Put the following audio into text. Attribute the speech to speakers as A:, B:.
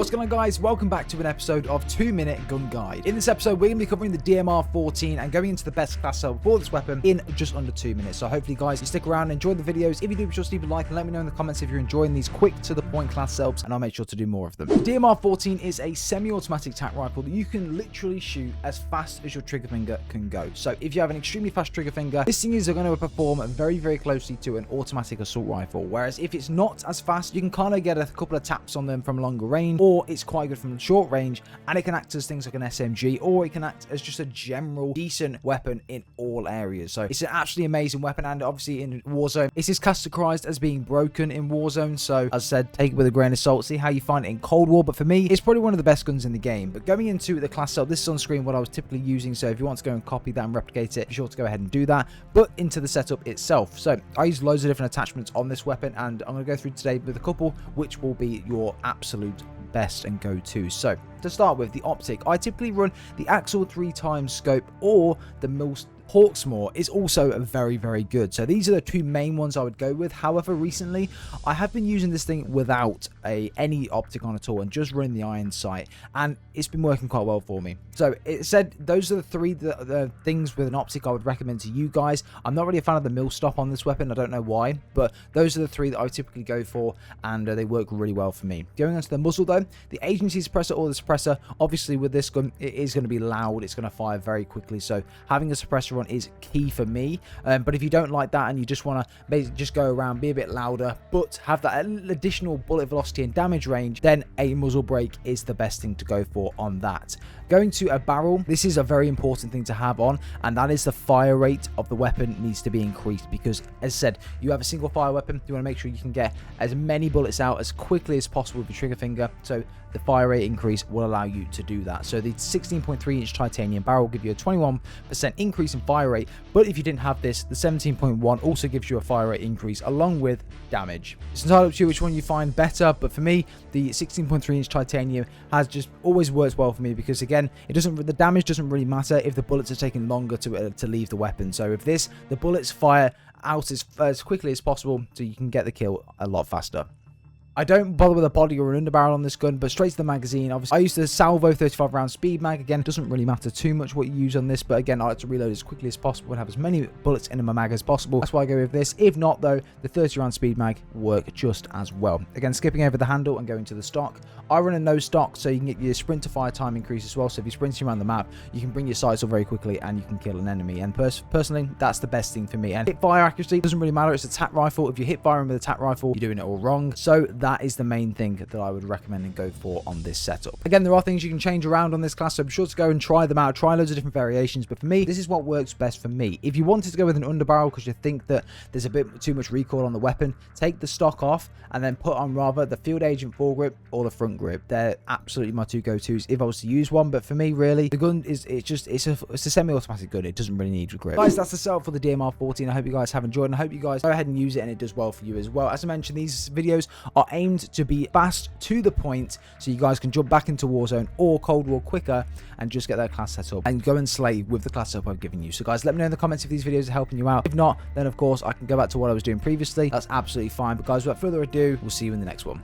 A: What's going on, guys? Welcome back to an episode of 2-Minute Gun Guide. In this episode, we're going to be covering the DMR-14 and going into the best class setup for this weapon in just under 2 minutes. So hopefully, guys, you stick around and enjoy the videos. If you do, be sure to leave a like and let me know in the comments if you're enjoying these quick to the point class setups, and I'll make sure to do more of them. The DMR-14 is a semi-automatic tac rifle that you can literally shoot as fast as your trigger finger can go. So if you have an extremely fast trigger finger, this thing is going to perform very, very closely to an automatic assault rifle. Whereas if it's not as fast, you can kind of get a couple of taps on them from longer range, or it's quite good from short range, and it can act as things like an SMG, or it can act as just a general decent weapon in all areas. So it's an absolutely amazing weapon, and obviously in Warzone, it is categorized as being broken in Warzone. So as I said, take it with a grain of salt, see how you find it in Cold War, but for me, it's probably one of the best guns in the game. But going into the class setup, this is on screen what I was typically using, so if you want to go and copy that and replicate it, be sure to go ahead and do that. But into the setup itself, so I use loads of different attachments on this weapon, and I'm going to go through today with a couple which will be your absolute best and go-to. So to start with, the optic, I typically run the Axle 3x scope, or the Hawksmoor is also very, very good. So these are the two main ones I would go with. However, recently I have been using this thing without any optic on at all and just running the iron sight, and it's been working quite well for me. So it said those are the three the things with an optic I would recommend to you guys. I'm not really a fan of the mill stop on this weapon. I don't know why, but those are the three that I typically go for, and they work really well for me. Going on to the muzzle though, the agency suppressor or the suppressor, obviously with this gun, it is going to be loud. It's going to fire very quickly. So having a suppressor is key for me, but if you don't like that and you just want to basically just go around, be a bit louder, but have that additional bullet velocity and damage range, then a muzzle brake is the best thing to go for on that. Going to a barrel, this is a very important thing to have on, and that is the fire rate of the weapon needs to be increased, because as I said, you have a single fire weapon, you want to make sure you can get as many bullets out as quickly as possible with your trigger finger, so the fire rate increase will allow you to do that. So the 16.3-inch titanium barrel will give you a 21% increase in fire rate, but if you didn't have this, the 17.1 also gives you a fire rate increase along with damage. It's entirely up to you which one you find better, but for me, the 16.3-inch titanium has just always worked well for me, because again, the damage doesn't really matter if the bullets are taking longer to leave the weapon. So if the bullets fire out as quickly as possible, so you can get the kill a lot faster. I don't bother with a body or an underbarrel on this gun, but straight to the magazine. Obviously, I use the Salvo 35 round speed mag. Again, it doesn't really matter too much what you use on this, but again, I like to reload as quickly as possible and have as many bullets in my mag as possible. That's why I go with this. If not, though, the 30 round speed mag work just as well. Again, skipping over the handle and going to the stock, I run a no stock, so you can get your sprint to fire time increase as well. So if you're sprinting around the map, you can bring your sights up very quickly and you can kill an enemy. And personally, that's the best thing for me. And hip fire accuracy doesn't really matter. It's a tac rifle. If you're hip firing with a tac rifle, you're doing it all wrong. So that is the main thing that I would recommend and go for on this setup. Again, there are things you can change around on this class, so be sure to go and try them out. Try loads of different variations, but for me, this is what works best for me. If you wanted to go with an underbarrel because you think that there's a bit too much recoil on the weapon, take the stock off and then put on rather the Field Agent foregrip or the front grip. They're absolutely my two go-tos if I was to use one, but for me, really, the gun it's a semi-automatic gun. It doesn't really need a grip. Guys, that's the setup for the DMR-14. I hope you guys have enjoyed, and I hope you guys go ahead and use it and it does well for you as well. As I mentioned, these videos are aimed to be fast, to the point, so you guys can jump back into Warzone or Cold War quicker and just get that class set up and go and slay with the class setup I've given you. So guys, let me know in the comments if these videos are helping you out. If not, then of course I can go back to what I was doing previously. That's absolutely fine. But guys, without further ado, we'll see you in the next one.